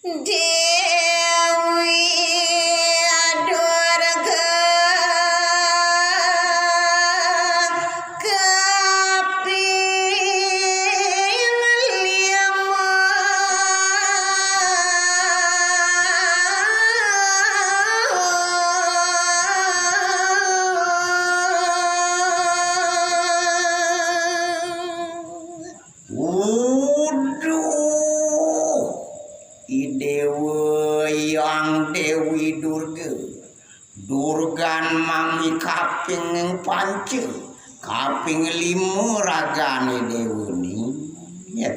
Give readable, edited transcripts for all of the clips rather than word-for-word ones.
Dewi Durga kaping lima Yang Dewi Durga Durgan mami kaping pancu kaping lima ragane Dewi ya.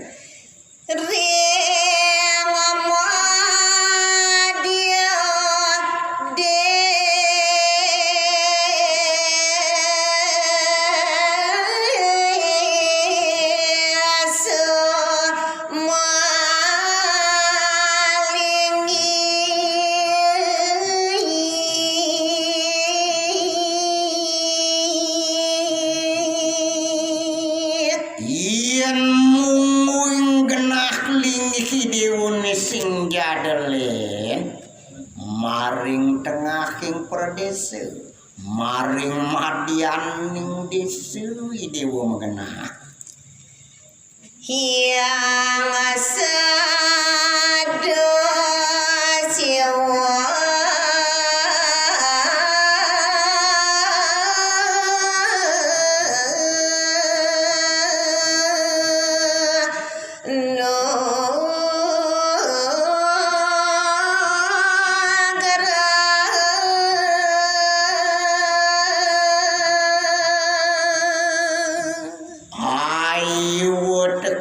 Sing jadelen maring tengahing perdesa maring madianing desa Dewa mengenah yang asada siwa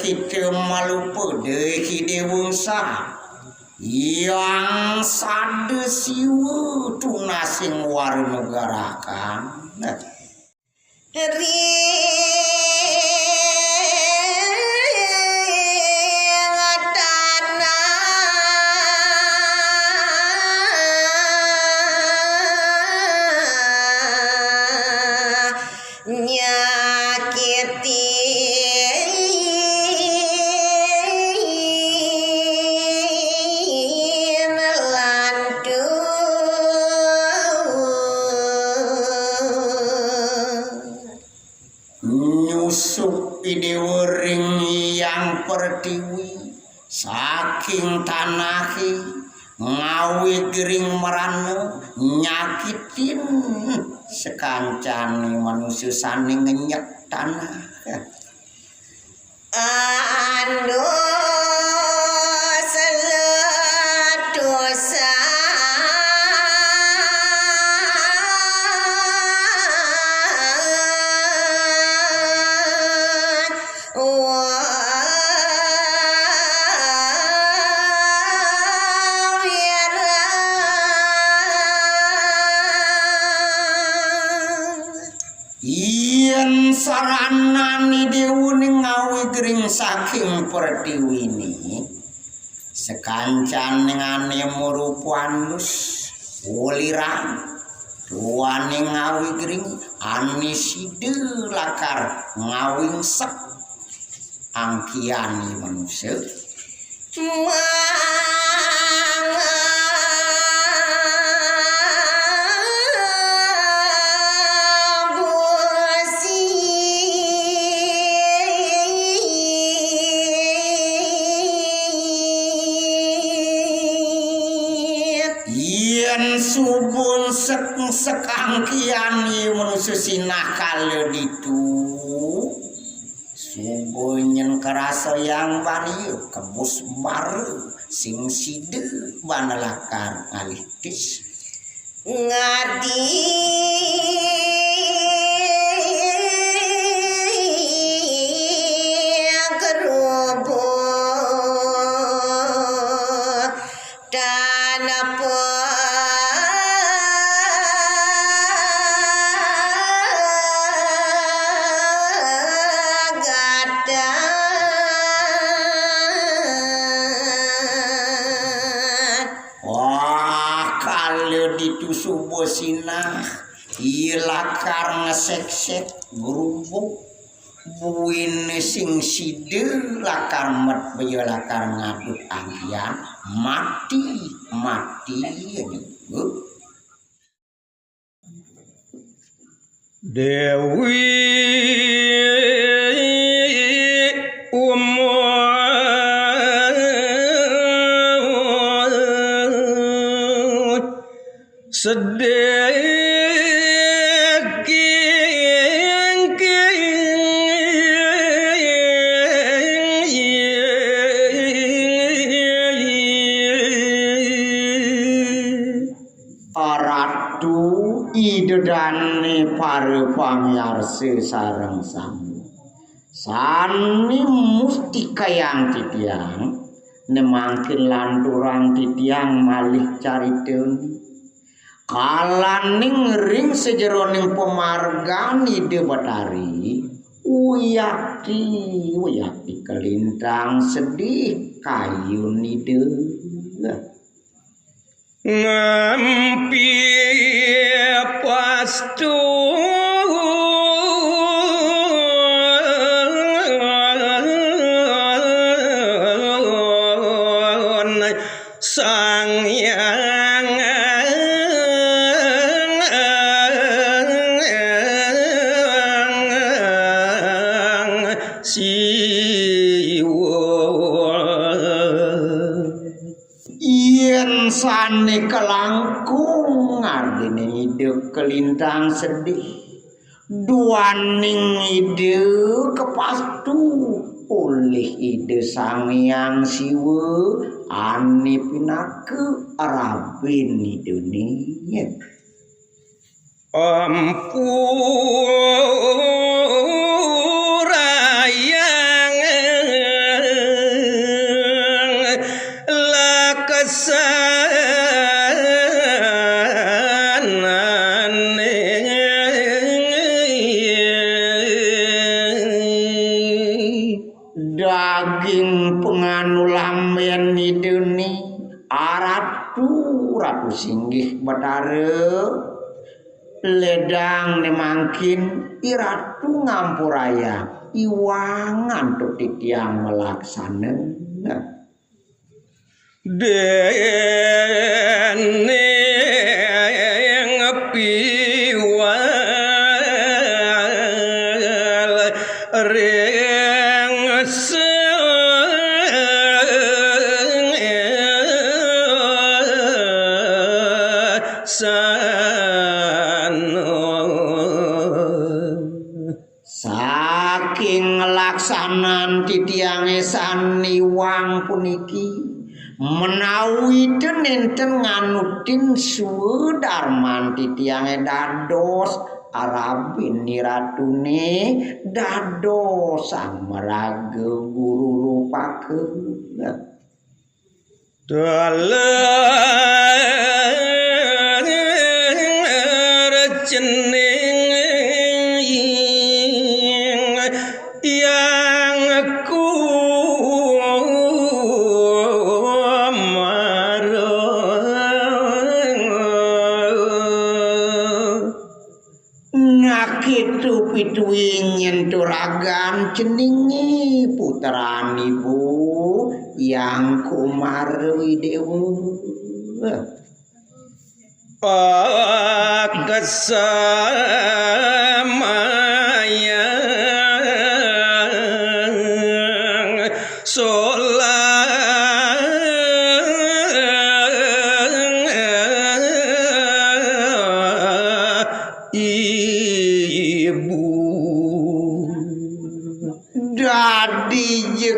kita malupa dehi dewasa yang sada siwa tunasing warnegarakan nyusup idewering yang pertiwi saking tanahi ngawi gering merana nyakitin sekancani manusia saning ngenyek tanah anu dosa yen saranani Dewi ngawi gering saking pertiwini sekancan ngane murupanus wuliran tuane ngawi gering aniside lakar ngawing sek angkiani manusia subun sekang kiani manusia sinah kalau ditu subunyen kerasa yang bani kebus baru sing side banalakar ngalitis ngadi kerubuk dan apa itu subuh sinah ilakar ngesek-sek gerubuk buin sing side lakar met beyo lakar ngaduk angkian mati Dewi umur sedih idedane pare pangyarse sareng sani musti kayang titiang nemangkin lanturang titiang malih cariteun kalaning ring sejeroning pemargani de Batari uyati kelintang sedih kayun ide ngampi pastu sang yang sane kelangkung ngardene ide kelintang sedih duaning ide kepastu oleh ide sangyang siwe ane pinake rabin idene ampurayang lakasa daging penganu lamen ideni ratu singgih Batare ledang nemangkin iratu ngampuraya iwangan tuk titiang melaksana dene piwal reng saking ngelaksanan titiange saniwang puniki menawi enten nganutin suwe darman titiange dados arabin niratune dados samaraga guru rupakeun pituing turagan ceningi puteran ibu yang kumarwi dewa kesamayang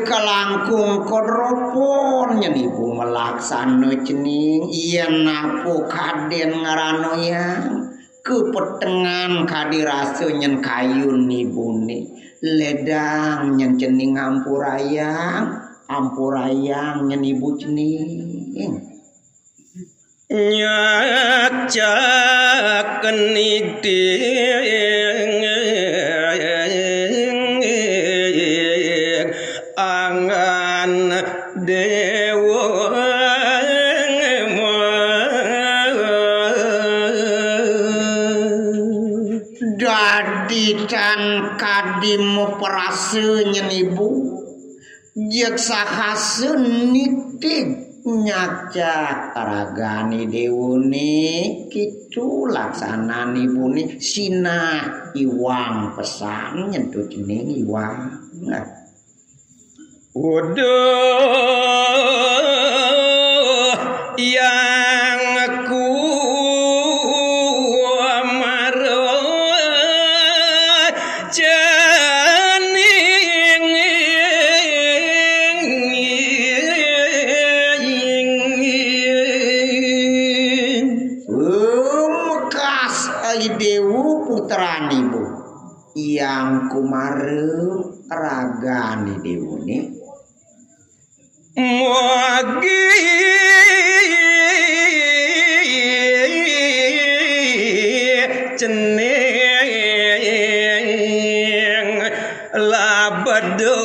kalangkung kodropon nyen ibu melaksana cening yen napo kaden ngaranoyang kepetengan kadirasa nyen kayun ibune ledang nyen cening ampurayang nyen ibu cening nyacaken iding angan dewa dadi Ragan kadim perase nyenibu jek sahaseun niktik nyaca ragani dewune kitu laksanani buni sina iwang pesan nyentuh jening iwang Waduh yang ku marah janing mekas ai dewu putrani bu yang kumareum ragani dewune muagi cening labado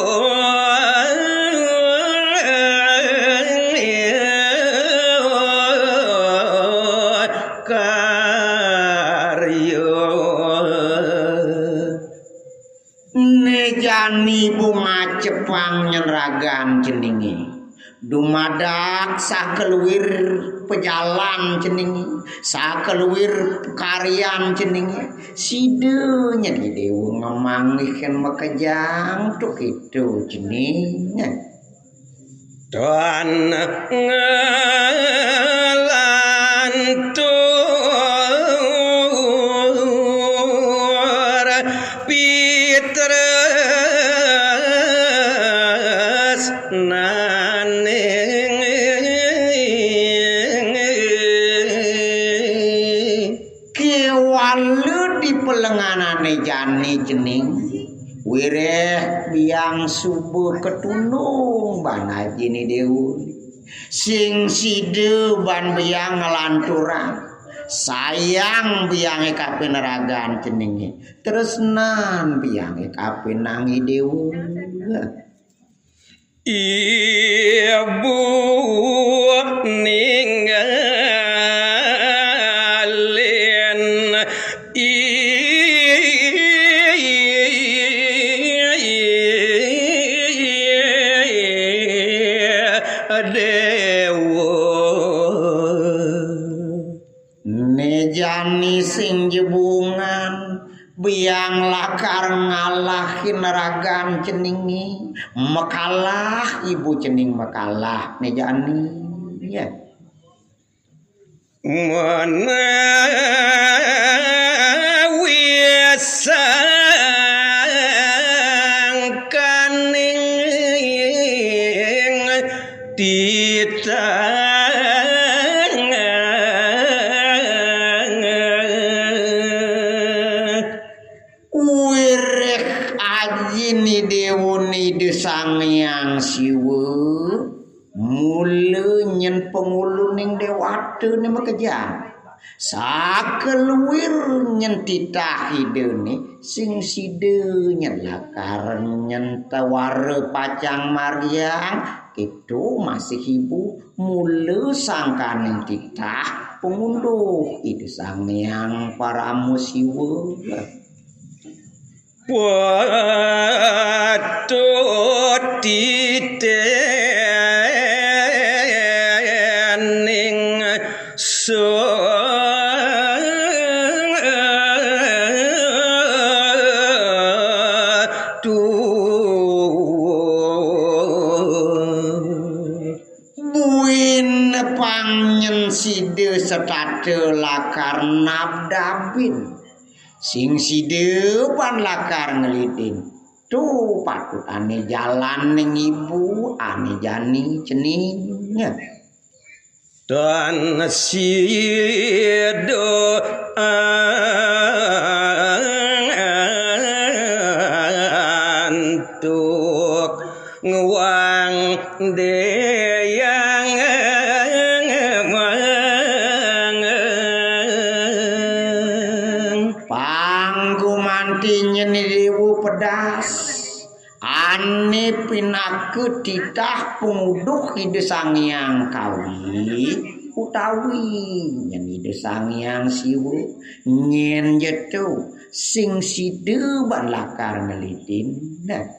karyo nejani bunga cepang nyeragan ceningi dumadak sakeluwir pejalan ceningi sakeluwir karyan ceningi sidenya di dewu ngemangihkan makejang tuh itu ceningnya dan ngelantur Petrus naning kewalu di pelenganane jani cening wireh biang subuh ketunung bana jini dewu sing side ban biang ngelanturan sayang biange kapeneragan ceningi tresnan biange kapenangi dewu ibu ninggalin dewa nejani sing jebungan biang lakar ngalahin ragan ceningi mekalah ibu cening mekalah nejani ya menawi sangkaning wireh ajini dewuni desanghyang siwa mule nyen penguluning dewate ne makejang sakeluwir nyen titah hidene sing side nyen lakar nyen taware pacang maryang kitu masih ibu mule sangkaning titah pengunduh ide sanghyang para musiwa patut titening buin pangen side setate lakar nabdabin sing side pan lakar ngelidin tuh patut ane jalan ning ibu ane jani ceningnya dan sido antuk ngewang deyang panggumantinya nidewu pedas ane pinaku titah penguduh ide sangyang kawi utawi nyani desang yang siwu nyen jetu sing side ban lakar ngelitin nah